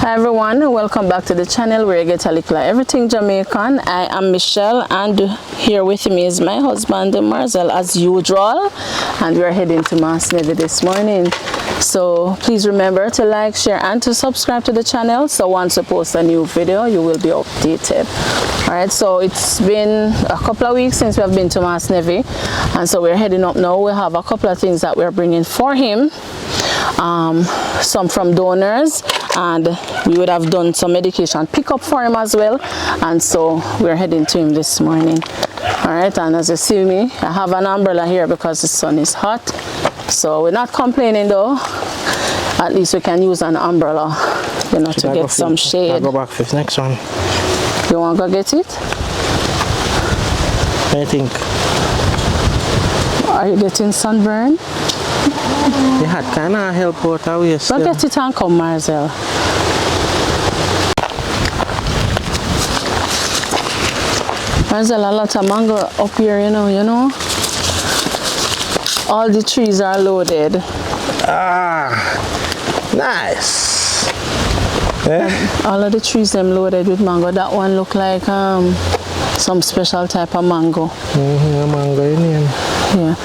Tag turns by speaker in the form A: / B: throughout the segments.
A: Hi everyone, welcome back to the channel where you get a little everything Jamaican. I am Michelle and here with me is my husband Marcel as usual, and we are heading to Nevi this morning. So please remember to like, share and to subscribe to the channel, so once I post a new video you will be updated. Alright, so it's been a couple of weeks since we have been to Nevi, and so we're heading up now. We have a couple of things that we're bringing for him. Some from donors, and we would have done some medication pickup for him as well, and so we're heading to him this morning. All right, and as you see me, I have an umbrella here because the sun is hot, so we're not complaining though. At least we can use an umbrella, you know, to get some shade.
B: I'll go back for this next one.
A: You want to go get it?
B: I think.
A: Are you getting sunburn?
B: The hat kind of help out our way.
A: Go get it and come, Marcel. Marcel, a lot of mango up here, you know. All the trees are loaded.
B: Ah, nice. Yeah.
A: All of the trees them loaded with mango. That one look like some special type of mango.
B: Mango in here.
A: Yeah.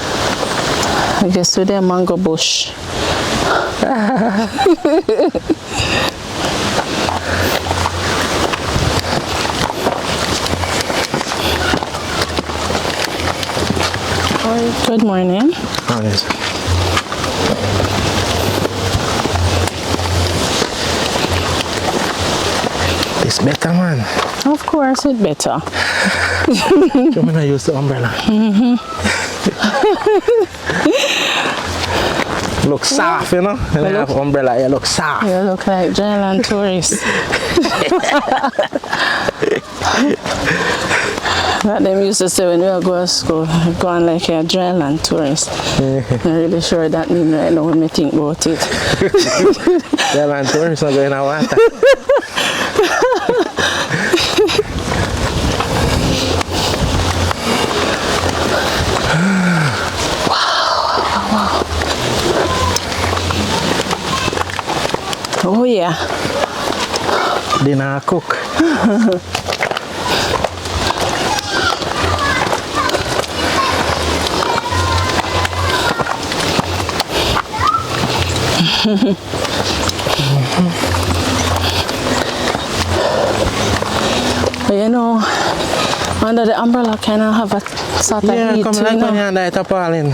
A: I guess with their mango bush. Good morning.
B: Oh, yes. It's better, man.
A: Of course, it's better.
B: You mean I use the umbrella? Look soft, you know? When I have umbrella, you look soft.
A: You look like Jamaican tourists. That them used to say when we go to school, go on like a Jamaican tourist. I'm really sure that means right now when I think about it.
B: Jamaican tourists are going to water.
A: Oh yeah.
B: Dinner cook.
A: But you know, under the umbrella kind of have a sort of heat.
B: Come like when you're under the palin.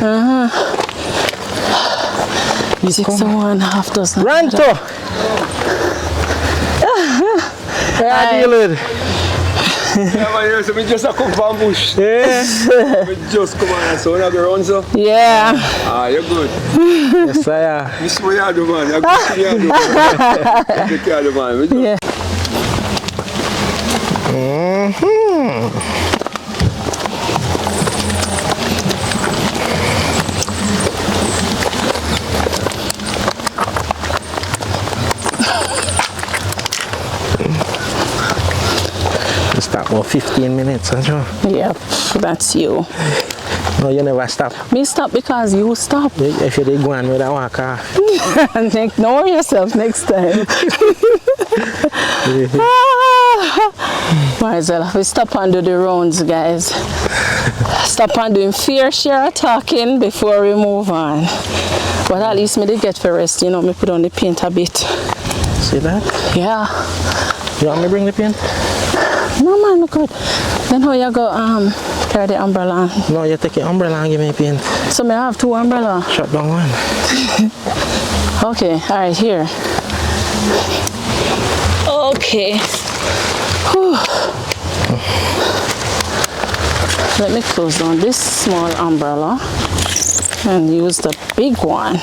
A: 601 half dozen.
B: Ranto! Yeah, deal with.
C: Yeah, man, so we just come from bush.
B: Yeah.
C: We just come on, so we have the run, so.
A: Yeah.
C: Ah, you're good.
B: Yes, I
C: This is what you do, man. You're good. You do, man. Take care of the man.
A: Yeah.
B: Stop about 15 minutes, aren't you?
A: Yep, that's you.
B: No, you never stop.
A: Me stop because you stop.
B: If you did go on with a walk off.
A: Ignore yourself next time. Marcel, we stop and do the rounds, guys. Stop and doing fair share talking before we move on. But at least me did get for rest, you know, me put on the paint a bit.
B: See that?
A: Yeah.
B: You want me to bring the paint?
A: No man, look good. Then how you go carry the umbrella?
B: No, you take your umbrella and give me paint.
A: So may I have two umbrella?
B: Shut down one.
A: Okay, alright, here. Okay. Whew. Let me close down this small umbrella and use the big one.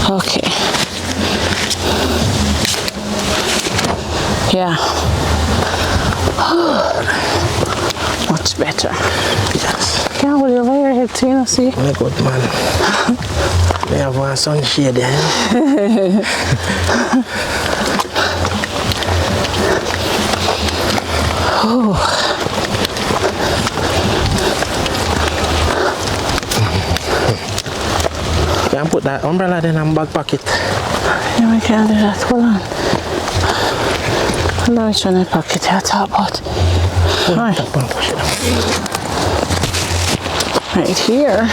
A: Okay. Yeah. Much better.
B: Yes.
A: Can't hold over your head too, you know, see?
B: My good man. We have one sunshade there. Can put that umbrella in my back pocket.
A: Yeah, we can do that. Hold on. Hold on, which one I pocket I talk about. Right. Right here.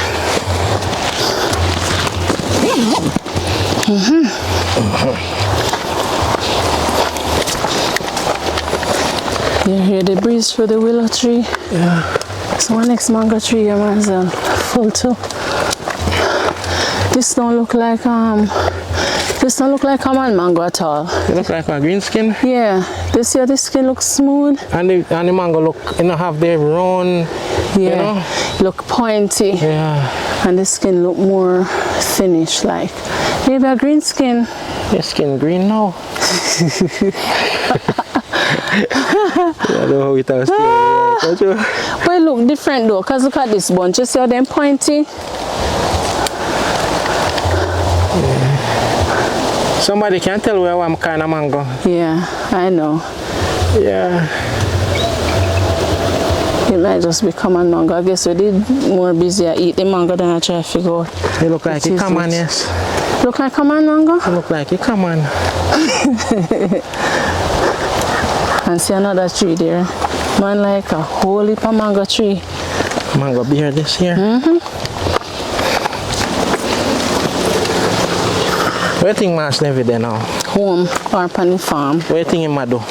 A: You hear the breeze through the willow tree?
B: Yeah.
A: So my next mango tree here, man, is full too. This don't look like common mango at all.
B: It look like a green skin.
A: Yeah, this year the skin looks smooth.
B: And the mango look, you know, have the round,
A: Yeah,
B: you know?
A: look pointy.
B: Yeah.
A: And the skin look more finished, like maybe a green skin.
B: Your skin green now. I don't know how it has to.
A: But it look different though, because look at this bunch. You see how them pointy?
B: Somebody can tell where I'm kind of mango.
A: Yeah, I know.
B: Yeah.
A: It might just be common mango. I guess we did more busy at eat the mango than I try to figure out.
B: They look like it common, yes.
A: Look like common mango?
B: They look like it common.
A: And see another tree there. Man, like a whole heap of mango tree.
B: Mango beer this year. Where do you think Mass Nevi there now?
A: Home or on the farm.
B: Where do you think you might do?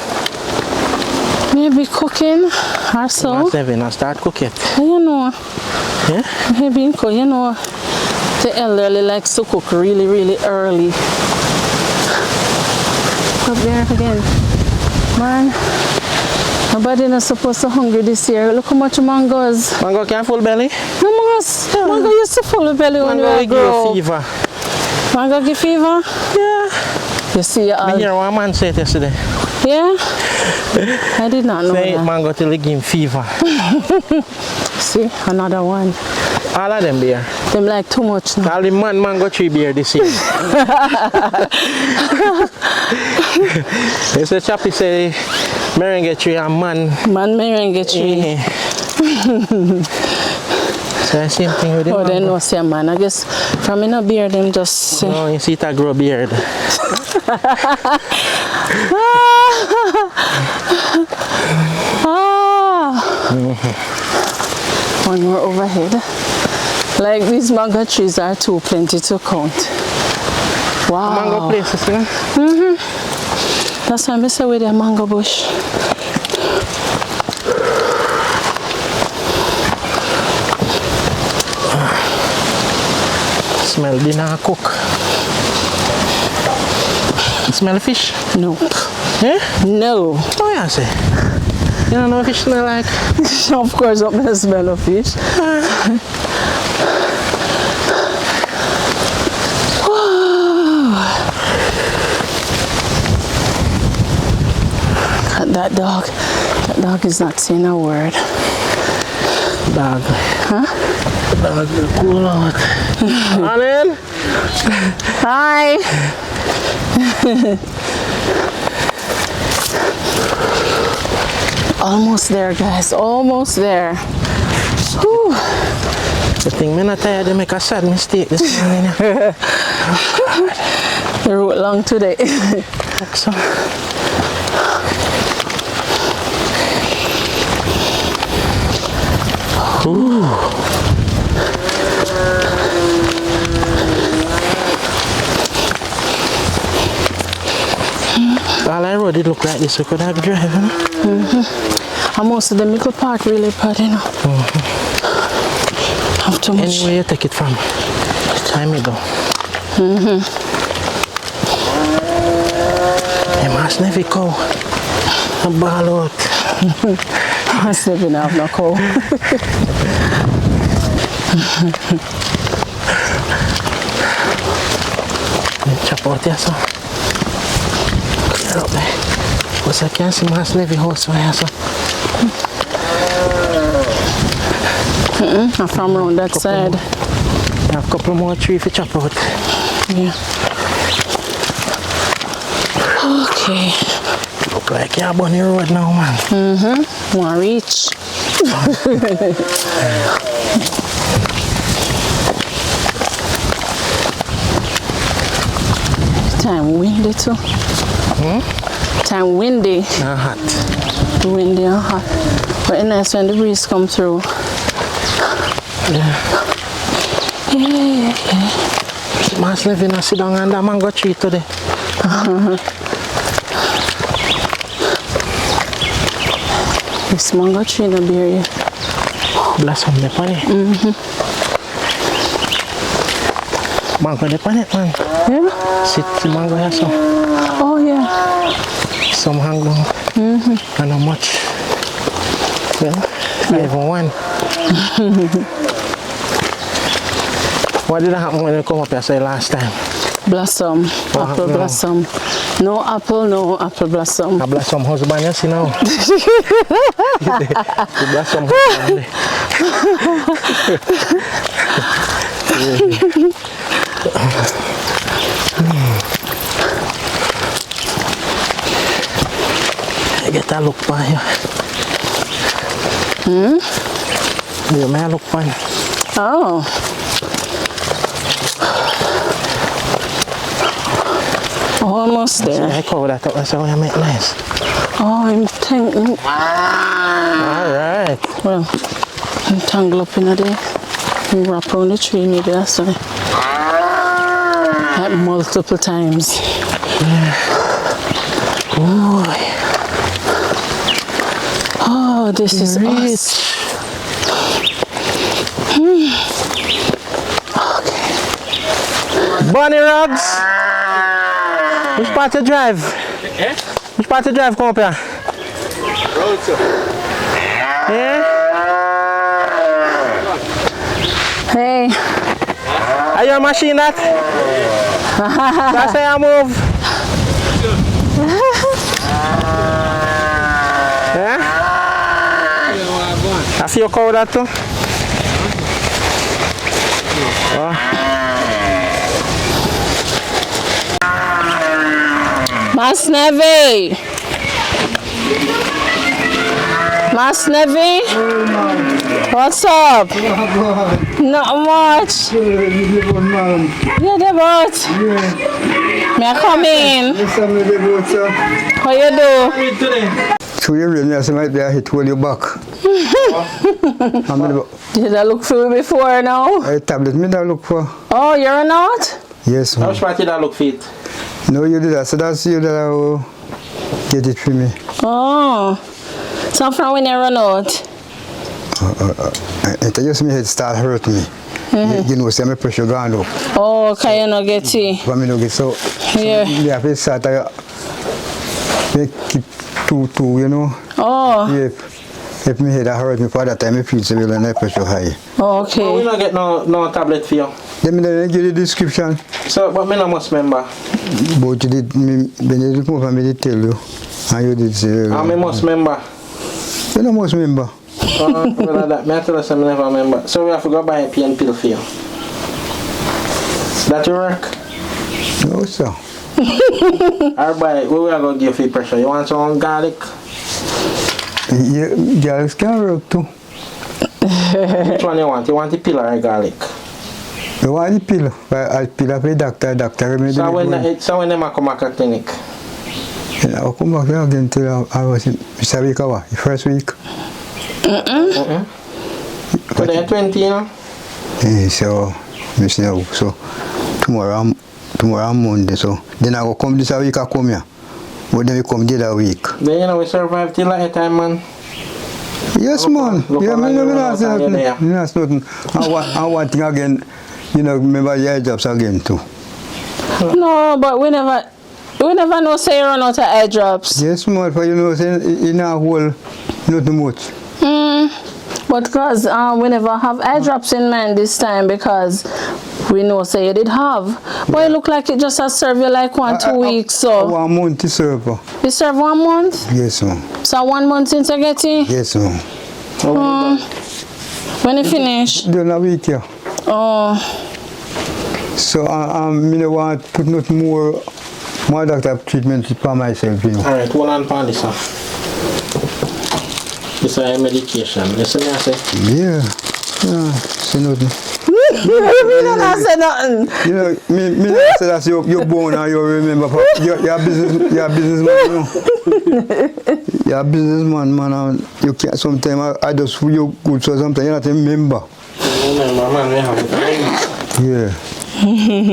A: Maybe cooking or so.
B: Mass Nevi now start cooking.
A: You know.
B: Yeah?
A: Maybe you know. The elderly likes to cook really, really early. Up there again. Man, nobody not supposed to hungry this year. Look how much mangoes.
B: Mango can full belly?
A: No, mango used to full belly when
B: Mango
A: we
B: give
A: grow.
B: you fever.
A: Mango give fever?
B: Yeah.
A: You see,
B: I hear one man say it yesterday.
A: yeah? I did not know
B: Say
A: that.
B: mango till it give him fever.
A: See, another one.
B: All of them beer.
A: Them like too much now.
B: All the mango tree beer this year. It's a chappy say merengue tree and man.
A: Man merengue tree.
B: So same thing with the
A: Oh,
B: mango.
A: then no say man. I guess from in a beard them just
B: No, you see it a grow beard.
A: One more overhead. Like these mango trees are too plenty to count. Wow.
B: Mango places, you know?
A: That's why I say with a mango bush.
B: Smell dinner cook. Smell fish?
A: No.
B: Eh?
A: No.
B: Oh yeah, say. You don't know what fish smell like?
A: Of course, not the smell of fish. That dog. That dog is not saying a word.
B: Dog.
A: Huh?
B: Dog will cool out. Alan?
A: Hi. Almost there, guys. Almost there. Whew.
B: The thing, I'm not tired, they make a sad mistake this morning.
A: The route long today.
B: So. Ooh. All I road it look like this, we could have driven.
A: And most of the middle part really bad, you know. Have too much.
B: Anyway you take it from, time it go. You must never go. A ball out.
A: I still didn't have no cow.
B: Chop out here, so. Clear up there. Because I can't see my Levy house from here, so.
A: I'm from around that side.
B: I have a couple more trees to chop out.
A: Yeah. Okay.
B: Look like you're on the road now, man.
A: Wanna reach? time windy too. Time windy.
B: Hot.
A: Windy and hot. But it's nice when the breeze come through.
B: Yeah. Mas Levy na sit down under mango tree today.
A: This mango tree no bear yet.
B: Blossom the pan it. Mango the pan it, man.
A: Yeah?
B: Sit the mango here so.
A: Oh yeah.
B: Some hang down. And how much? Well, not even one. What did happen when you come up here say last time?
A: Blossom. Apple blossom. No apple blossom.
B: A blossom husband, you see now. The blossom husband. I get a look by you. You may look fun.
A: Oh. Almost there.
B: I cover that up, that's how I make nice.
A: Oh, I'm thinking.
B: Alright.
A: Well, I'm tangled up in there. I'm wrap around the tree, maybe that's why. Like multiple times.
B: Ooh.
A: Oh, this is us. Okay.
B: Bunny Rugs! Which part to drive? Which part to drive, come up here?
C: Road, sir.
B: Yeah?
A: Hey.
B: Are you a machine that? That's how I move. Yeah? I see you cover that too? Oh.
A: Mas Nevi. Mas Nevi. What's up? Not much. Yeah, the boat. May I come in? How you do?
D: So you really might be a hit hold you back.
A: Did I look for you before now?
D: A tablet me that look for.
A: Oh, you're not?
D: Yes,
B: How
D: ma'am.
B: much part did that look fit?
D: No, you did that. So that's you that I will get it for me.
A: Oh. So from when you run out?
D: It just me head start hurt me. You know, see my pressure gone up.
A: Oh, can you not get it?
D: But me no get so.
A: Yeah.
D: Me have to start make it two, you know.
A: Oh,
D: If me head hurt me for that time, I feel so well and my pressure high.
B: Oh, we
A: okay.
B: don't get no tablet for you.
D: Then me give the description.
B: So, but me no must remember.
D: But you did me, when you come for me to tell you, and you did say.
B: I must remember.
D: You don't must remember.
B: Well, that, me I tell us I never remember. So we have to go buy a pain pill for you. That will work?
D: No, sir.
B: Alright, what we are going to give you pressure? You want some garlic?
D: Yeah, garlic can work too.
B: Which one you want? You want the pill or garlic?
D: You want the pill? I'll pill up the doctor remedy.
B: So when them come back at clinic?
D: I'll come back here again till I was in Mr. Week, the first week.
B: So they're 20, you know?
D: So, so tomorrow Monday, so then I will come this week, I come here. But then we come the other week.
B: Then you know we survive till that time, man.
D: Yes, man.
B: Look
D: Yeah,
B: how
D: man,
B: you
D: no,
B: run
D: that's
B: out of
D: nothing.
B: there.
D: That's nothing. I want thing again, you know, remember your jobs again too.
A: No, but we never know say you run out of eye drops.
D: Yes, man, for you know, in a whole, not much.
A: But because we never have eye drops in mind this time because we know say you did have. But it look like it just has served you like 2 weeks. So
D: 1 month to serve.
A: you serve 1 month?
D: Yes, ma'am.
A: So 1 month since you get it?
D: Yes, ma'am.
A: When you finish?
D: During a week, yeah.
A: Oh.
D: So I don't want to put not more doctor treatment for myself, you know.
B: Alright, hold on for this, sir. This is a medication. Listen, I say.
D: Yeah. Yeah, see nothing.
A: You don't say nothing.
D: You know, me not say that you're born and you remember. You're a businessman, you know. You're a businessman, man. And you can't, sometimes I just feel you good, so sometimes you're not a member.
B: Remember, man, we have a friend.
D: Yeah.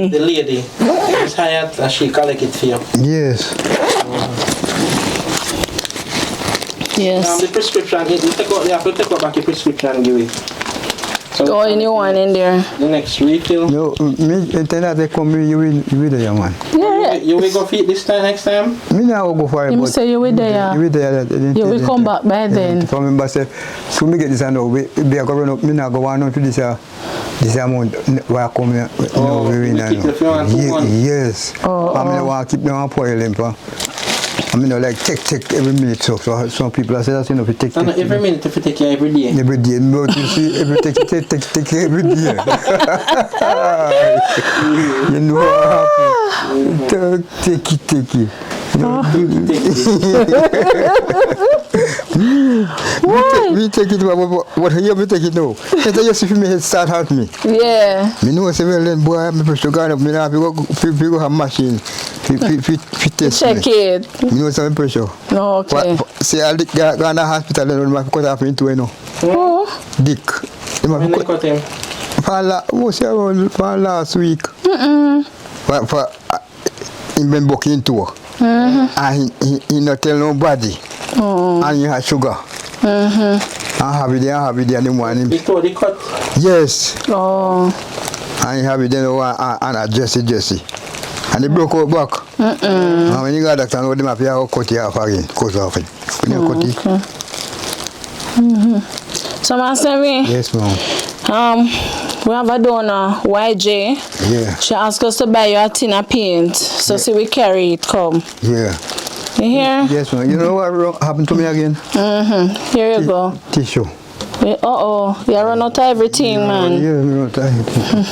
B: The lady is hired and she collect it for you.
D: Yes.
A: Yes.
B: The prescription, you have to take out back your prescription and give it. So
A: anyone in there.
B: The next refill.
D: No, me tell that they come, you will there, man.
A: Yeah.
B: You will go feed this time next time?
D: Me now go for it.
A: You say you will there.
D: You will there.
A: You will come back by then.
D: If I remember, say, so me get this and now, we are going up, me now go on to this amount where I come here.
B: Oh, we keep the few and 2 months.
D: Yes. I mean, I want to keep them on poil. I mean, like take every minute. So some people are saying that, you know, if you take.
B: And every minute if you take care every day.
D: Every day, but you see, take every day. You know what happens? Take it. We take it, what here we take it now? It's just if me start hurt me.
A: Yeah.
D: Me know say well then boy, me push to go up, me now go have machine. Test
A: Check
D: me.
A: it.
D: Me know some pressure.
A: Okay.
D: See I go in the hospital and my cut off into you know.
A: Oh.
D: Dick.
B: When they cut him?
D: For last week. For he been booking into her. And he not tell nobody. And he had sugar. I have it there in the morning.
B: He told he cut?
D: Yes.
A: Oh.
D: And he have it there and a Jesse. And he broke out back. And when you got doctor, and them up here, I'll cut it off again. Cut off it. When you cut it.
A: So, Master Nevi,
D: Yes, ma'am.
A: we have a donor, YJ.
D: Yeah.
A: She asked us to buy you a tin of paint. So, see, we carry it, come.
D: Yeah.
A: You hear?
D: Yes, ma'am. You know what happened to me again?
A: Here you go.
D: Tissue.
A: Uh-oh. You run out of everything, man.
D: Yeah, me run out of everything.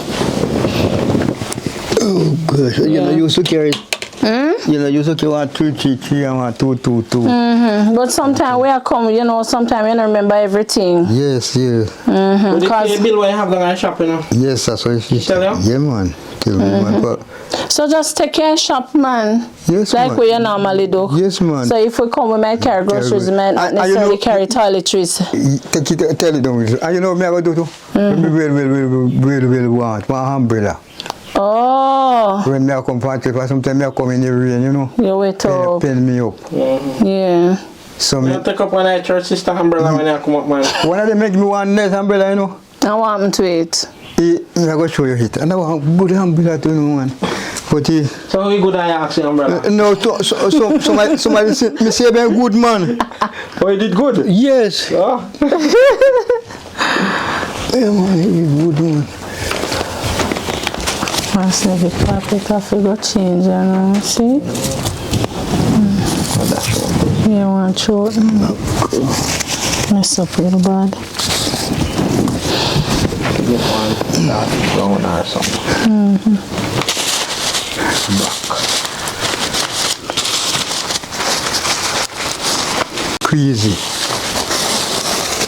D: Oh, gosh. You know, you used to carry it. You know, you used to carry 1, 2, 3, 3, and 1, 2, 2, 2.
A: But sometimes we are come, you know, sometimes you don't remember everything.
D: Yes, yes.
B: But the pay bill what you have done at shop, you know?
D: Yes, that's what she
B: tell
D: said.
B: you?
D: Yeah, man. Tell me, man. But,
A: So just take your shop, man.
D: yes,
A: Like
D: man.
A: we you normally do.
D: Yes, man.
A: So if we come, we might carry groceries, we might not
D: And you
A: necessarily
D: know-
A: carry toiletries.
D: Take it, tell it down with you. And you know me, I go do too. Really want one umbrella.
A: Oh,
D: When me I come for a trip, sometimes me I come in the rain, you know.
A: you wait up.
D: Pen me up.
A: Yeah.
D: So
B: You
D: me,
B: take up one night church sister umbrella when you come up, man.
D: one of them make me one nice umbrella, you know.
A: I want him to it.
D: Me I go show you it. And I want good umbrella to you know, man. But
B: So how good are you actually umbrella?
D: no, somebody say, me say I'm a good man.
B: Oh, you did good?
D: Yes.
B: Oh.
D: Yeah, man, you good man.
A: Master Nevi carpet off, we go change and see. You want to show it? Mess up real bad.
B: Get one dark brown or something. Black.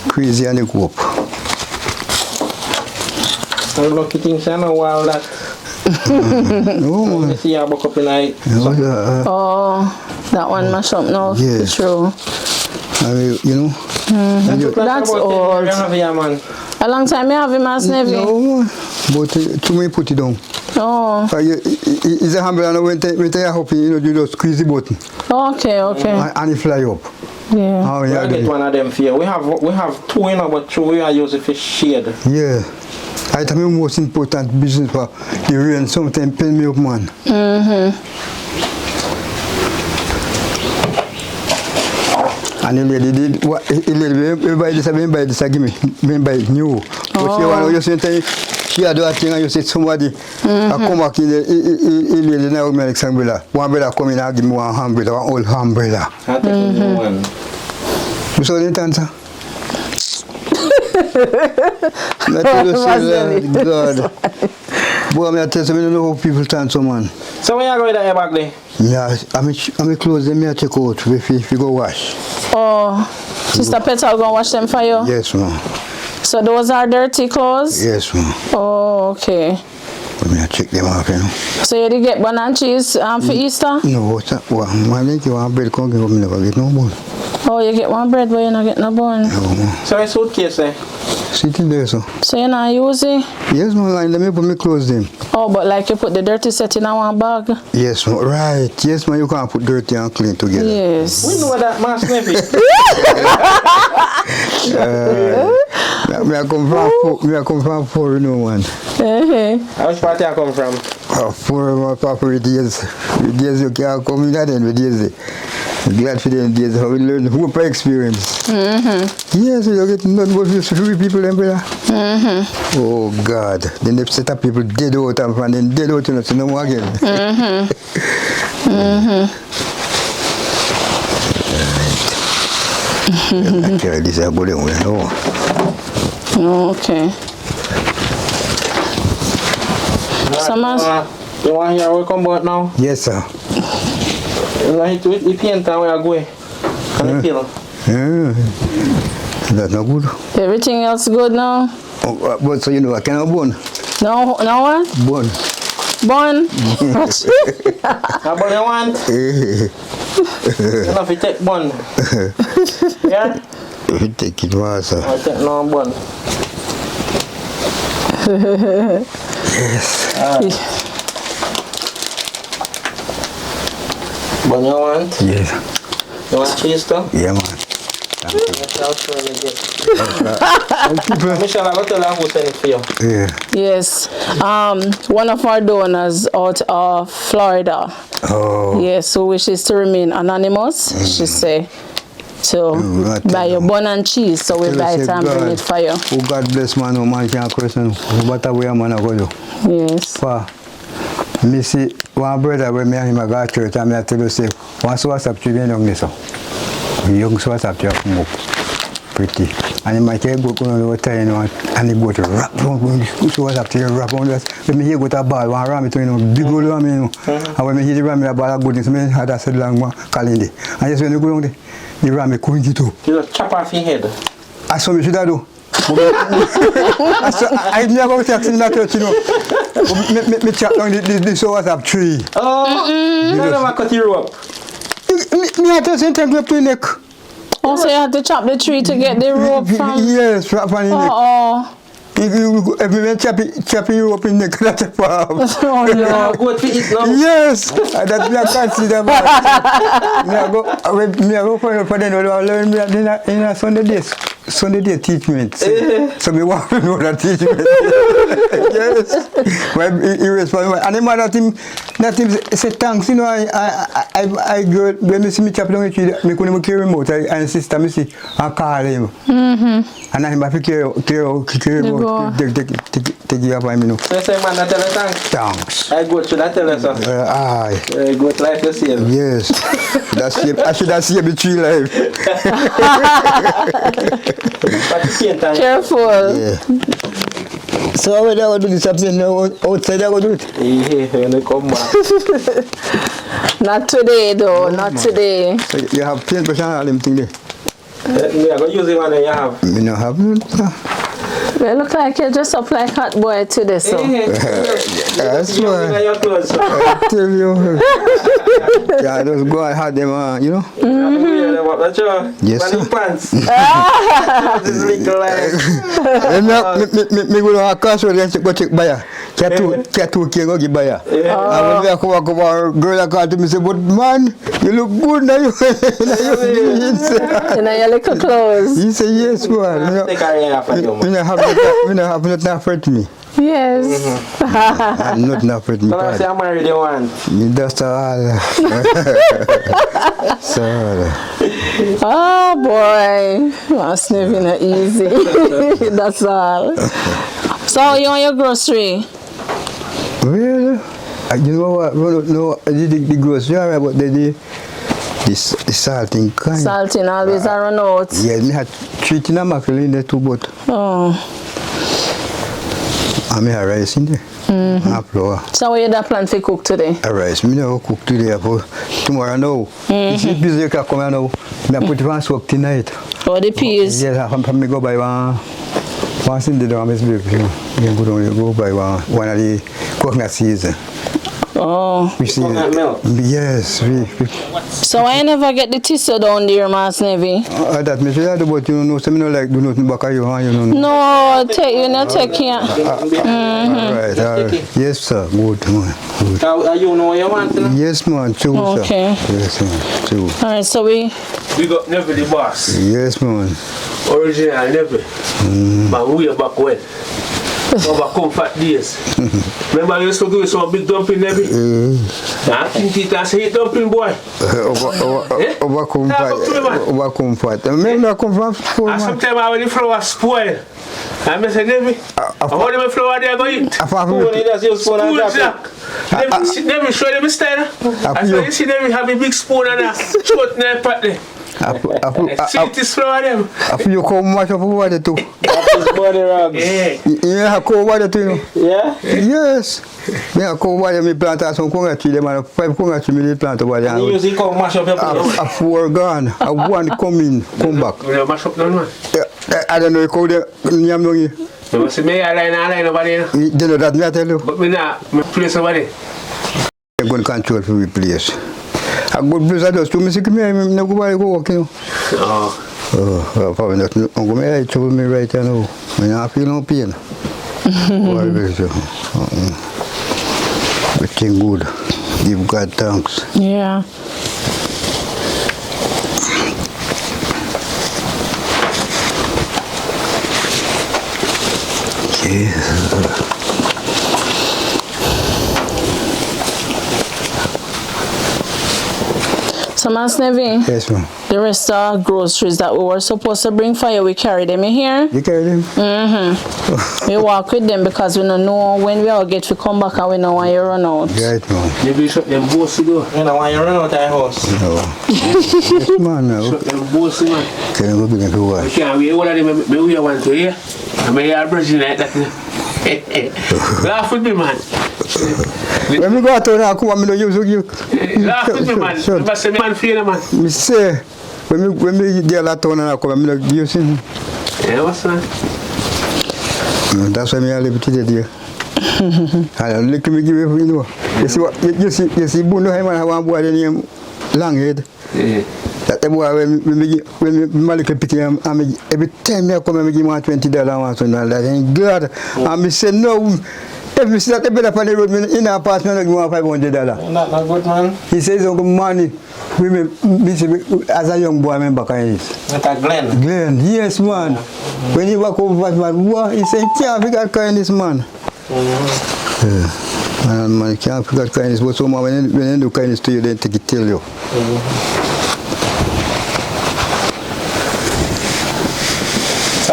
D: Crazy and the go up.
B: I'm lucky things I know while that.
D: No, man.
B: You see you buck up in night.
A: Oh, that one mash up now.
D: Yes.
A: True.
D: I mean, you know. And you-
A: That's old.
B: You have here, man.
A: A long time you have him, Master Nevi?
D: No, man. But too many put it down.
A: Oh,
D: It's a humble and when you happy, you know, you just squeeze the button
A: okay.
D: and it fly up.
A: Yeah.
D: How
B: I
D: you
B: get
D: do
B: one of them for you. We have two, you know, but two we are using for shade.
D: Yeah. I think the most important business for the rain sometimes pay me up, man. And the lady did what everybody just give me buy new. But she want you say she had that thing and you say somebody I come back in the lady now me like umbrella. One umbrella come in and give me one umbrella, one old umbrella.
B: I take a new one.
D: You saw the answer? Let you say God. Boy, I tell you, I don't know how people turn so man.
B: So when you go with that back there?
D: Yeah, I'm close them, I check out if you go wash.
A: Oh, Sister Petal gonna wash them for you?
D: Yes, ma'am.
A: So those are dirty clothes?
D: Yes, ma'am.
A: Oh, okay.
D: Let me check them off, you know.
A: So you did get bun and cheese for Easter?
D: No, what's that? Well, I think you want bread, come give me never get no bun.
A: Oh, you get one bread but you not get no bun?
D: No, man.
B: So I suitcase there.
D: Sitting there, so.
A: So you not use it?
D: Yes, man, let me put my clothes in.
A: Oh, but like you put the dirty set in one bag?
D: Yes, man, right. Yes, man, you can't put dirty and clean together.
A: Yes.
B: We know that mass Nevi.
D: I come from four, you know, man.
B: Which party I come from?
D: Four of my proper days. Days you can't come in that end with days. Glad for them days how we learn hope experience. Yes, you get nothing but three people them brother. Oh God. Then they set up people dead out and then dead out, you know, so no more again. Okay, this is a good one, no.
A: Okay.
B: You want to hear what come about now?
D: Yes, sir.
B: You want to eat paint and where I go? Can you feel?
D: That's not good.
A: Everything else good now?
D: Oh, but so you know, I cannot bun.
A: No what?
D: Bun.
A: Bun?
B: How about you want? You know if you take bun. Yeah?
D: If you take it, sir.
B: I take no bun.
D: Yes.
B: Bun you want?
D: Yes.
B: You want cheese too?
D: Yeah, man.
B: Michelle, I got to tell you who sent it for you.
D: Yeah.
A: Yes. One of our donors out of Florida.
D: Oh.
A: Yes, who wishes to remain anonymous, she say, to buy your bun and cheese, so we buy it and bring it for you.
D: Oh, God bless man, no man can't question. What a way a man a go do.
A: Yes.
D: For me see one brother when me and him a go to church and me a tell you say, one so what's up to you young this so. Young so what's up to you come up. Pretty. And he might take go on the time and he go to rap round so what's up to you rap round that. When me hear go to a ball, one ram it you know, big old ram you know. And when me hear the ram the ball a goodness, me had a said long one calendar. And just when you go down there, the ram me couldn't get up.
B: You just chop off your head.
D: I saw me should I do. I never taxi in that church, you know. Me chop down the so what's up tree.
B: Oh, you never cut your rope.
D: Me had to send them up to the neck.
A: Also, you had to chop the tree to get the rope from.
D: Yes, wrap on the neck.
A: Oh.
D: If you chop you up in the neck, that's a problem.
A: Oh no.
B: What to eat now?
D: Yes, that's me I can't see that. Me I go for them. I learn me in a Sunday day teachment. So me want to know that teachment. Yes. Well, irresponsible. And the man that him say thanks. You know, I go when me see me chop down the tree, me couldn't carry him out. I insist me see and call him. And I him have to carry him out. Take it up by me now.
B: So say man, I tell you thanks.
D: Thanks.
B: I go to that tell you so.
D: Aye.
B: Go to life to save.
D: Yes. I should have saved the tree life.
A: Careful.
D: Yeah. So how would I do this something outside I go do it?
B: Yeah, when they come back.
A: Not today though, not today.
D: So you have paintbrush and all them thing there?
B: Me I go use the one that you have.
D: Me no have none.
A: You look like you're just up like hot boy today, so.
D: That's why.
B: Your clothes.
D: I tell you. Yeah, just go and have them you know? Yes, sir.
B: Pants. This Likkle
D: Me go to a castle and go check buyer. Cat 2K go give buyer. And when me come back over, girl I call to me say, but man, you look good now. You
A: know your little clothes.
D: He say yes, man.
B: Take a off of you, man.
D: Me no have nothing afraid me.
A: Yes.
D: I'm not afraid me.
B: But I say I'm married, you want.
D: Me that's all. So.
A: Oh boy. That's never not easy. That's all. So you on your grocery?
D: Well, you know what? No, I did the grocery, but the salting kind.
A: Salting always a run out.
D: Yeah, me had 3 tin of mackerel in there too, but.
A: Oh.
D: And me have rice in there. And flour.
A: So what you da plan to cook today?
D: A rice. Me never cook today, but tomorrow now. If you busy, you can come here now. Me put it on soak tonight.
A: Oh, the peas.
D: Yes, I me go buy Once in the drum is big, you go by one of the coconut season.
A: Oh.
D: We see
C: Coconut milk?
D: Yes, we
A: So I never get the tissue down there, Mas Nevi.
D: that me say but you know, some no like do nothing back of you, you know.
A: No, you not take care.
D: Alright, yes sir, good man, good.
C: You know what you want?
D: Yes man, true sir.
A: Okay.
D: Yes man, true.
A: Alright, so we
C: got Nevi the boss.
D: Yes man.
C: Original Nevi. But we are back when? Over comfort days. Remember I used to do some big dumping Nevi? I think it has hit dumping boy.
D: Over comfort. Remember I come from school, man.
C: Sometimes I when the flower spoil. I say Nevi, I hold the flower there go eat. Spoon jack. Nevi show them style. I saw you see Nevi have a big spoon and a short nail pot there. See this flower them.
D: After you come much of water too.
C: Body rugs.
D: You have cold water too, you know?
C: Yeah?
D: Yes. Me have cold water, me plant some coconut tree, them and 5 coconut tree, me plant over there.
C: And you usually come mash up your place?
D: A 4 gone, a 1 come in, come back.
C: You mash up none man?
D: I don't know, you call them, yam down here.
C: You must say, me I line over there.
D: You know that, me I tell you.
C: But me not, me place over there.
D: I'm going to control for the place. A good place I just to me, see me, I'm not going to go walk, you know. Probably not. I'm going to trouble me right now. I don't feel no pain. Everything good. Give God thanks.
A: yeah.
D: Yes.
A: So Mas Nevi,
D: Yes, ma'am.
A: the rest of groceries that we were supposed to bring for you, we carry them in here.
D: You carry them?
A: We walk with them because we don't know when we all get to come back and we know when you run out.
D: Right, man.
C: Maybe shut them bossy door. You know why you run out of the house?
D: No. Yes, man, now.
C: Shut them bossy man.
D: Can you go begin to
C: You
D: wash?
C: can't wait all of them, me we want to hear. I mean, you're brushing like that. Laugh with me man.
D: When we go out there, I come and I use you.
C: Laugh with me man. You must say man feel man.
D: Me say, when we get a lot of I come and I use him.
C: Yeah, what's that?
D: That's why I live today. I don't look me give you know. You see what you see Buno him and I want boy the name Langhead.
C: Yeah.
D: That the boy when my little pity every time I come and give him $20 once and all that and God and me say no. If you see that better on the road in our apartment, I give him $500.
C: Not good man.
D: He says money. As a young boy, I remember this.
C: That's Glenn.
D: Glenn, yes man. When he walk over man, what he said, can't figure kindness man. Man, can't figure kindness, but someone when they do kindness to you, they take it tell you.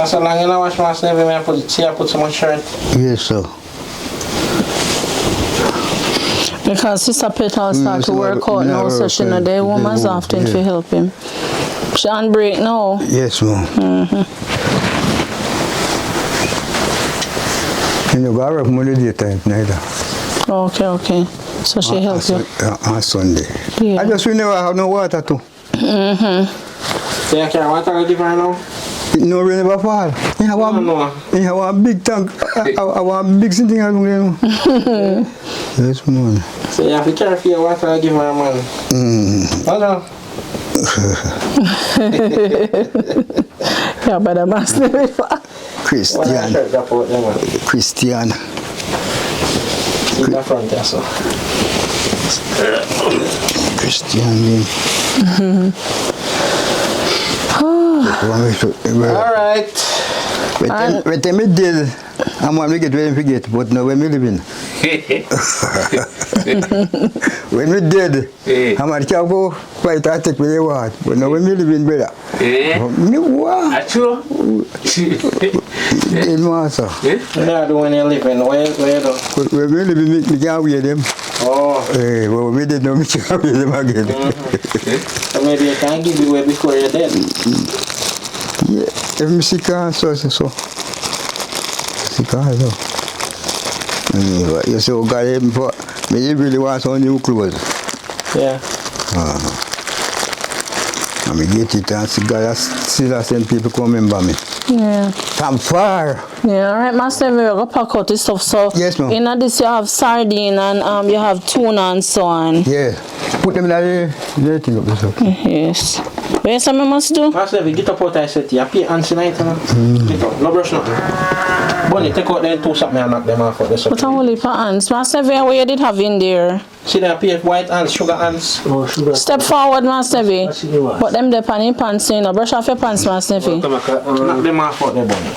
C: So long you know wash my Nevi, I put some shirt.
D: Yes sir.
A: Because Sister Petal start to work out now, so she know the woman's often to help him. She on break now.
D: Yes ma'am. You know, I work Monday daytime neither.
A: Okay. So she helps you.
D: On Sunday.
A: Yeah.
D: I just never have no water too.
C: So you can't water I give her now?
D: It no rain never fall. You have one big tank. I want big thing I do. Yes man.
C: So you have to care for your water I give her man. Hold on.
A: Yeah, but I must
D: Christian.
C: In the front there, so.
D: Christian name.
C: Alright.
D: When me dead, I'm going to get when I forget, but now when me living. When we dead, I'm going to go fight and take me what, but now when me living brother. Me what?
C: That's true.
D: In Master.
C: No, the one you living, where you do?
D: When we living, me can't wear them.
C: Oh.
D: Well, we did know me can't wear them again.
C: So maybe I can give you away before you're dead.
D: Yeah, if me sick so. Sick so. You say, oh God, me really want some new clothes.
C: Yeah.
D: And I get it and God still send people come remember me.
A: Yeah.
D: From far.
A: Yeah, alright, Master Nevi, we're gonna pack out this stuff. So
D: Yes, ma'am.
A: in this you have sardine and you have tuna and so on.
D: Yeah. Put them in the thing up this up.
A: Yes. What else I must do?
B: Master Nevi, get up out I set you. Pay hands tonight. Get up. No brush nothing. Bunny, take out them two something and knock them off.
A: Put a whole heap of ants. Master Nevi, what you did have in there?
B: See there, pay white ants, sugar ants.
E: Oh, sugar.
A: Step forward, Master Nevi.
E: What you want?
A: Put them there on your pants, you know. Brush off your pants, Master Nevi.
B: Knock them off out there, Bunny.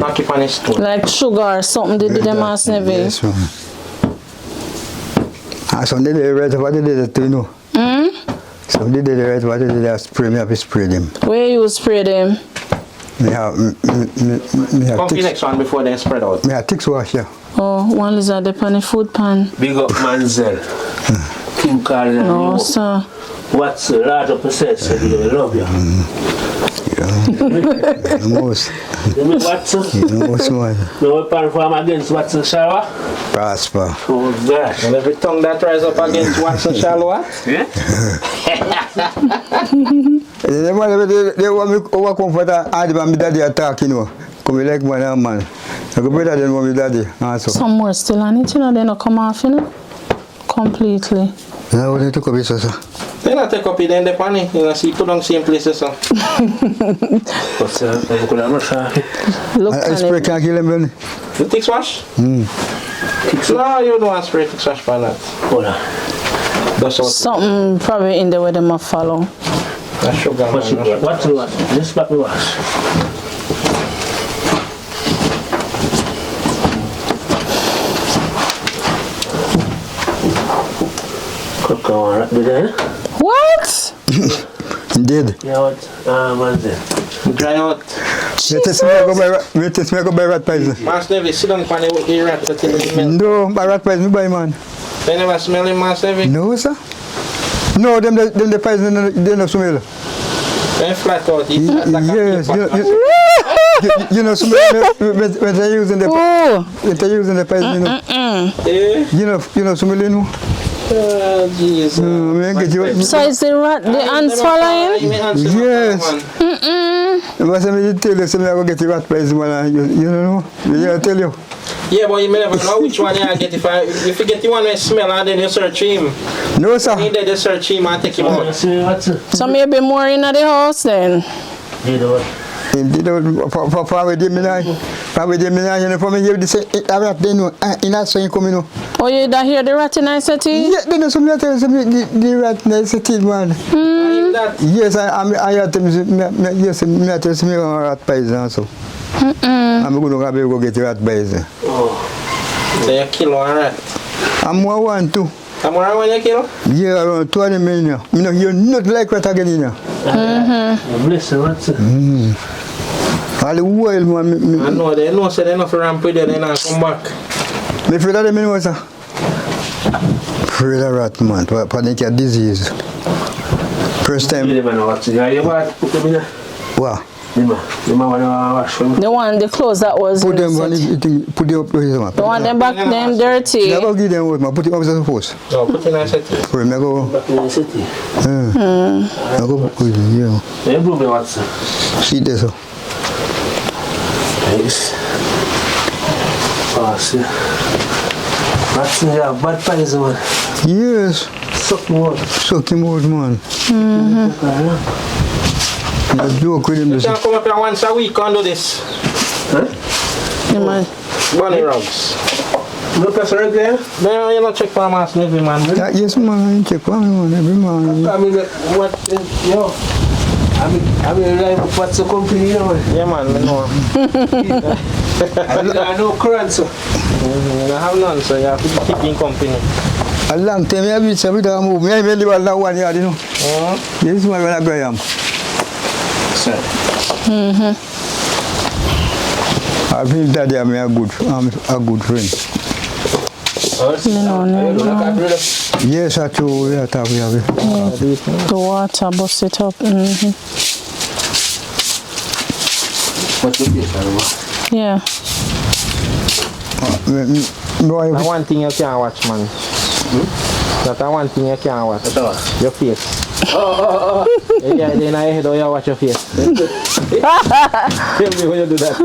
B: Knock it on his toe.
A: Like sugar or something they did them, Master Nevi.
D: Yes, ma'am. Some did the right what they did to you know. Some did the right what they did spray me up spray them.
A: Where you spray them?
D: Me have
B: Come to the next one before they spread out.
D: me have ticks wash, yeah.
A: Oh, one lizard up on the food pan.
E: Big up Manzel. King Carl.
A: No, sir.
E: What's a larger percent said he love you.
D: The most.
E: You mean Watson?
D: The most one.
E: No weapon from against Watson shower?
D: Prosper.
E: Oh gosh.
B: And every tongue that rise up against Watson shall what?
E: Yeah?
D: They want me overcome for that hard my daddy attack, you know. Come like man and man. I go better than my daddy also.
A: Some more still on it, you know, they not come off, you know. Completely.
D: Now what they took up this, sir?
B: They not take up it in the pan, you know, see put on same places. So.
E: What's I'm going to rush off.
A: Look
D: I
A: on
D: spray
A: it.
D: can't kill them, really.
B: You take wash? No, you don't want to spray tick wash for that.
E: Hold on.
B: That's what.
A: Something probably in there where they must follow.
B: That's sugar, man.
E: What's it? What's the what? This back me wash. Cook on right there.
A: What?
D: Indeed.
E: Yeah, what? Manzel.
B: Dry out.
D: Me test me go buy rat pies.
B: Master Nevi, sit down pan with the rat that in the milk.
D: No, buy rat pies me buy, man.
B: They never smell him, Master Nevi.
D: No, sir. No, them the pies they no smell.
B: They flat out. He flat like
D: Yes,
B: a paper.
D: you know smell when they using the
A: Oh.
D: when they using the pies, you know.
B: Eh?
D: You know smell, you know.
B: Jesus.
D: Me get you.
A: So is the rat, the ants following?
D: Yes. But me tell you, I go get the rat pies, man. You know, I tell you.
B: Yeah, but you may never know which one you get. If you get the one that smell and then you search him.
D: No, sir.
B: You need to search him and take him out.
E: See what's it?
A: So maybe more in the house then.
E: You know what?
D: For with them now, you know, for me here, they say, I rat, they know, in that saying, come, you know.
A: Oh, you don't hear the rat in city?
D: Yeah, they know some letters, the rat, they say, man.
B: That.
D: Yes, I had them, yes, me I tell me rat pies also. I'm going to go get rat pies.
B: So you kill one rat.
D: I'm one too.
B: How much one you kill?
D: Yeah, around 20 million. You know, you're not like rat again, you know.
E: Listen, what's it?
D: All the world, man.
B: I know, they know, so they know for ramp with it, they not come back.
D: Me afraid of them, you know, sir. Afraid of rat, man. Panic a disease. First time.
E: You never know what's it. You want to put them in there?
D: Wow.
E: You want to wash them?
A: The one, the clothes that was
D: Put them
A: in
D: on
A: the city.
D: it, put them up to his man.
A: The one them back them dirty.
D: Never give them out, man. Put it up as a post.
B: No, put in a set.
D: For him, I go.
E: Back in the city.
D: I go put it, yeah.
E: You bring me what's it?
D: See this, sir.
E: Nice. Oh, see. What's it? Yeah, bad pies, man.
D: Yes.
E: Suck more.
D: Suck him out, man. I joke with him.
B: You can come up here once a week and do this.
A: You might-
B: Bunny rugs.
E: No person right there?
B: No, you not check for Master Nevi, man.
D: Yeah, yes, man. Check for me, man. Every man.
E: I mean, what, yo, I mean, like, what's the company, you know?
B: Yeah, man, I know.
E: I know current, so.
B: You don't have none, so you have to keep in company.
D: A long time, I have been every time I move. I really want that one yard, you know. This is what I go am. I feel that I'm a good friend. Yes, I do. Yeah,
A: The water, bust it up.
E: What's the case,
A: Yeah.
D: No,
B: That's one thing you can't watch, man. That's one thing you can't watch. Your face.
C: Oh.
B: Yeah, then I head you watch your face. Tell me when you do that.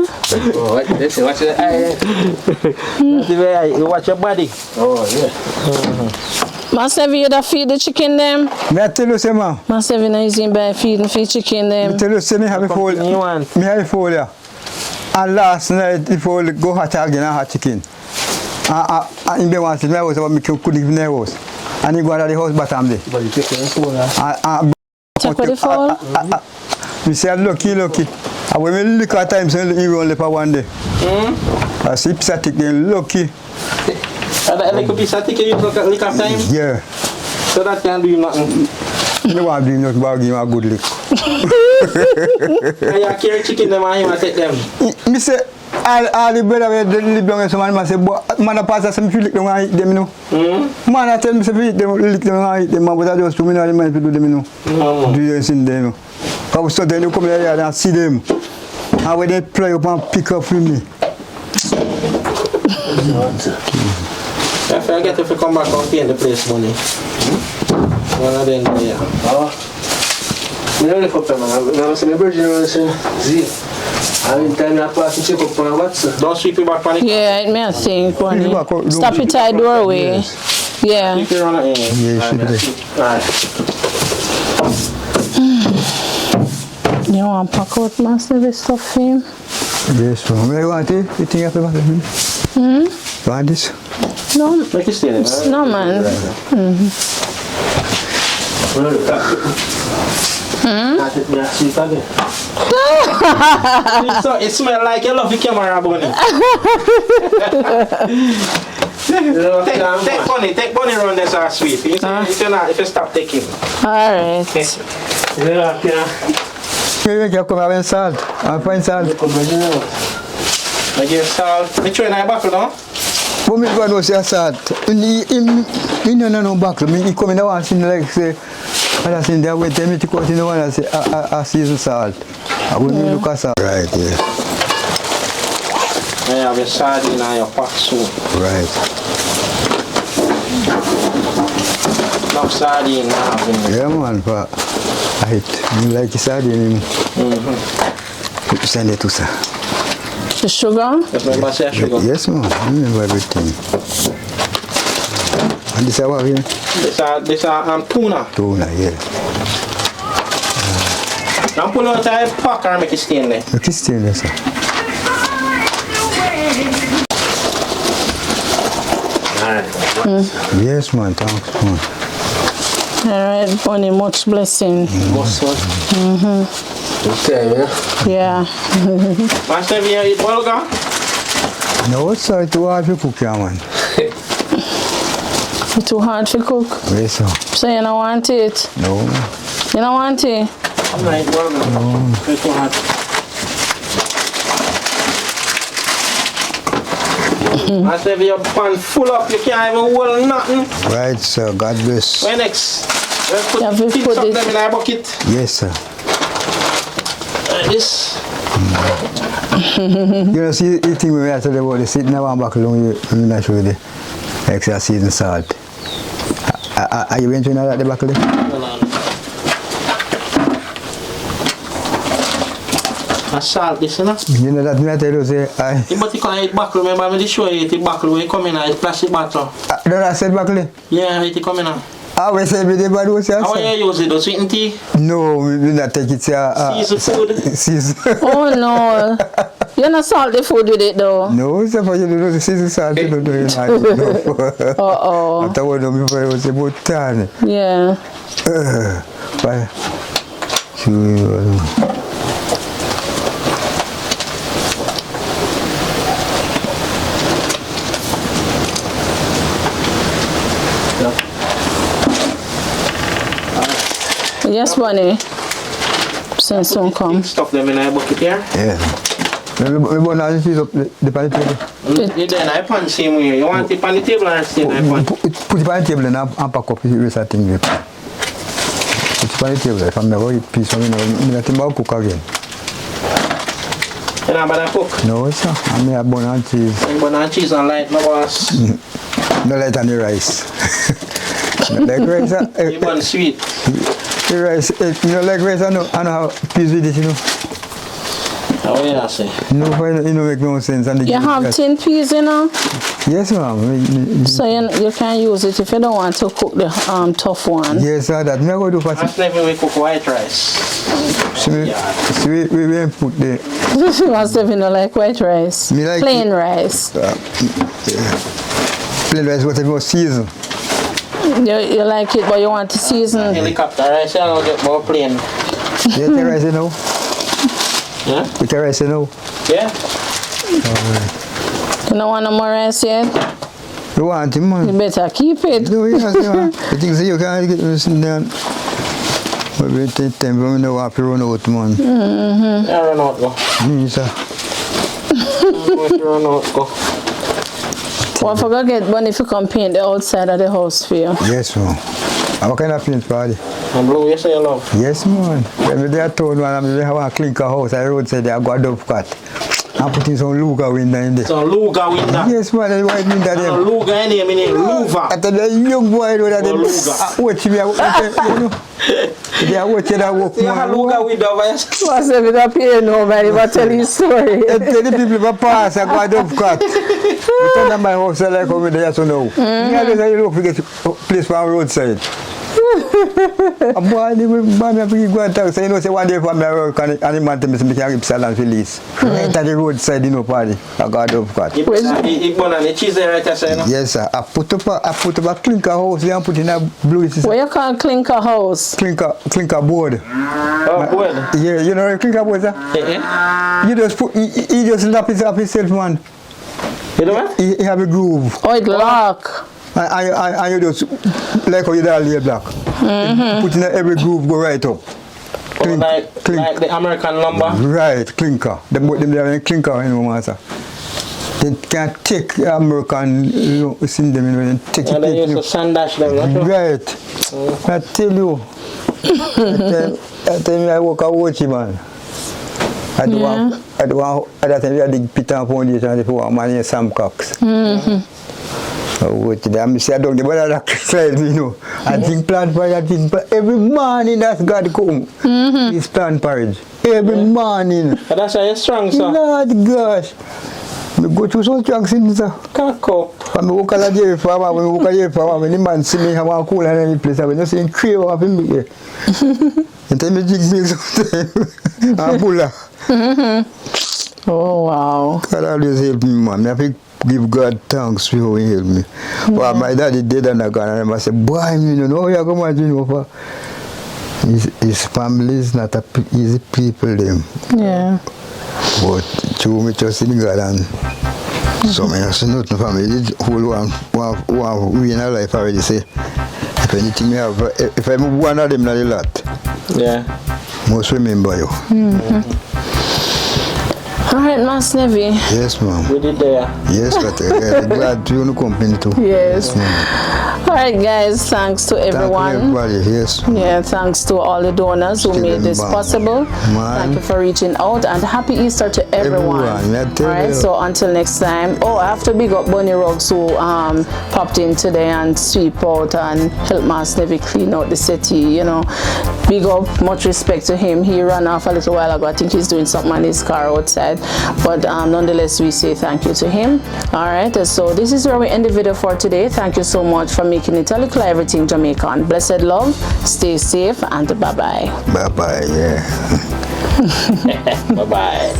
C: Oh, let's see, watch the eye.
B: That's the way you watch your body.
C: Oh, yeah.
A: Master Nevi, you da feed the chicken them?
D: Me I tell you say man.
A: Master Nevi na using by feeding for chicken them.
D: Me tell you say me have a fold.
B: You want?
D: Me have a fold here. And last night before go hot again I had chicken. In the one me was about me cook in the house. And he go out of the house bottom there.
C: But you take the phone,
A: Check with the phone.
D: Me say lucky. And when we look at times he only for one day. I see pizza lucky.
B: And that little piece of ticket you look at lick of time?
D: Yeah.
B: So that can do you nothing.
D: You don't want to do nothing but give him a good lick.
B: And you carry chicken them and him take them.
D: Me say all the brother where they live down here, so man say, but man a pass us some lick them and eat them, you know. Man a tell me say eat them, lick them and eat them, but I just 2 minutes the man to do them, you know. Do them in them, you know. Because so then you come here and see them. And when they play up and pick up with me.
B: If I get if you come back and paint the place money. One of them there.
C: Oh. I don't know if I'm a virgin or something. I'm time I pass and check up on what's.
B: Don't sweep it back on it.
A: Yeah, it may think, Bonnie. Stop it at doorway. Yeah.
B: Sweep it around the end.
D: Yeah,
A: You want to pack out Master Nevi stuff for him?
D: yes, man. Where you want it? You think I have to pass it? You want this?
A: No,
B: Make it stay there.
A: no man.
C: Sweep again.
B: So it smells like you love the camera, Bonnie. Take Bonnie around this sweep. If you stop taking.
A: Alright.
C: Yeah.
D: You come and salt. I find salt.
B: I give salt. You try in buckle, no?
D: But me go and say salt. He no buckle. He come in the one thing like say, and I say there wait me to cut in the one and say I season salt. I will look at salt. Right, yeah.
B: You have your sardine and your pack soup.
D: Right.
B: Enough sardine now.
D: Yeah, man, but I like sardine. Send it to sir.
A: The sugar?
B: Just remember say sugar.
D: Yes, man. I remember everything. And this is what here?
B: This is tuna.
D: Tuna, yeah.
B: Now pull out a pack and make it stay in there.
D: Make it stay there, sir. Yes, man. Thanks, man.
A: Alright, Bonnie, much blessing.
C: Okay,
A: Yeah.
B: Master, have you eat bulgur?
D: No, it's too hard to cook, yeah, man.
A: It's too hard to cook.
D: Yes, sir.
A: So you don't want it?
D: No.
A: You don't want it?
B: I'm not eating bulgur. It's too hot. Master, have your pan full up, you can't even hold nothing.
D: Right, sir. God bless.
B: Where next? Let's
A: Yeah, we
B: fix
A: put
B: up
A: it-
B: them in a bucket.
D: Yes, sir.
B: Like this.
D: You know, see, the thing we have to do about the sitting around back along, you not sure the extra season salt. Are you going to know that the back there?
B: A salt this, you know?
D: You know that me I tell you, say,
B: But you can't eat buckle, remember me show you eat buckle when you come in a plastic bottle.
D: don't I said back there?
B: Yeah, it come in a.
D: I will say me the bad was
B: How you use it? The sweet tea?
D: No, we not take it,
B: Season food?
D: season.
A: Oh no. You're not salt the food with it though.
D: No, it's for you to do the season salt, you don't do it.
A: Uh-oh.
D: After one of me, it was about 10.
A: Yeah.
D: Bye.
A: Yes, Bonnie. Since soon come.
B: Stuff them in a bucket here.
D: Yeah. We want to cheese up the pan table.
B: You then I pan same way. You want it on the table and stay in a pan?
D: Put it on the table and pack up the rest of the thing. Put it on the table. If I'm never eat piece, I'm not going to cook again.
B: You know about cook?
D: No, sir. I'm going to bun and cheese.
B: Bun and cheese and light, no boss.
D: No light on the rice. Like rice,
C: You want sweet.
D: the rice, you know, like rice, I know how peas with it, you know.
C: How are you say?
D: No, you know, make no sense. And
A: You have tin peas, you know?
D: Yes, ma'am.
A: So you can use it if you don't want to cook the tough one.
D: Yes, sir, that. Me go do for
C: Last night we cook white rice.
D: so we put the
A: Must have, you know, like white rice.
D: Me like
A: plain
D: it.
A: rice.
D: plain rice, whatever you season.
A: You like it, but you want to season.
C: Helicopter rice, I don't get more plain.
D: You take rice, you know?
C: Yeah?
D: You take rice, you know?
C: Yeah?
A: You don't want no more rice yet?
D: You want him, man?
A: You better keep it.
D: No, yes, man. The things you can't get this down. But we take time, but we know have to run out, man.
C: I run out, go.
D: Sir.
C: Run out, go.
A: Well, I forgot get money if you come paint the outside of the house for you.
D: Yes, man. And what kind of paint party?
C: And blue, you say you love?
D: Yes, man. When they are told, man, I have a clinker house, I road said they have got a dove cut. I'm putting some Luga window in there.
C: Some Luga window?
D: Yes, man, that's white window there.
C: Some Luga in here, meaning Luva.
D: I tell you, young boy, you know, that watch me, you know. They are watching that work,
C: You have
D: man.
C: Luga window over here?
A: What's if you don't pay no money, but tell you story.
D: I tell the people if I pass, I got a dove cut. You tell them my house, I like over there, so no. Yeah, there's a look, we get a place for our roadside. A boy, they will buy me a big one tax. So, you know, say one day for me, I work and the man tell me, I can give salad for lease. Right at the roadside, you know, party. I got a dove cut.
C: You burn on the cheese there, right, sir?
D: Yes, sir. I put up a clinker house, and put in a blue.
A: What you call clinker house?
D: Clinker board.
C: Oh, board.
D: Yeah, you know clinker board, sir? You just put, he just lap it up himself, man.
C: You know what?
D: He have a groove.
A: Oh, it lock.
D: And you just, like how you do lay black. Put in every groove, go right up.
C: Like the American lumber?
D: Right, clinker. They put them there in clinker, you know, master. They can't take American, you know, send them, you know, and take it.
C: And they use to sand dash them, not
D: right. I tell you. I tell me I work a watch, man. I do that time we had the Peter Foundation before man in Sam Cox. I'm say I don't give a that side, you know. I think plant porridge, every morning that's God come. It's plant porridge. Every morning.
C: And that's why you're strong, sir.
D: Lord gosh. I go through some strong things, sir.
C: Can't cope.
D: When I walk at the dairy farm, when the man see me have a cool and any place, I will just say, crave off him here. And tell me jigs me sometimes. And bulla.
A: Oh, wow.
D: God always help me, man. I have to give God thanks for how he helped me. But my daddy dead and I gone, and I said, boy, you know, you're going to imagine his family is not a easy people, them.
A: Yeah.
D: But through me trust in God and so I say nothing for me. The whole one we in our life already say, if anything me have, if I'm one of them, not a lot.
C: Yeah.
D: Must remember you.
A: All right, Mas Nevi.
D: Yes, ma'am.
C: We did there.
D: Yes, but I'm glad to you company too.
A: Yes. All right, guys. Thanks to everyone.
D: Thank you, everybody. Yes.
A: Yeah, thanks to all the donors who made this possible. Thank you for reaching out, and happy Easter to everyone. All right, so until next time. Oh, I have to big up Bunny Ruggs who popped in today and sweep out and help Mas Nevi clean out the city. You know, big up, much respect to him. He ran off a little while ago. I think he's doing something on his car outside, but nonetheless, we say thank you to him. All right, so this is where we end the video for today. Thank you so much for making it a Likkle Everyting Jamaican. Blessed love, stay safe, and bye-bye.
D: Bye-bye, yeah.
C: Bye-bye.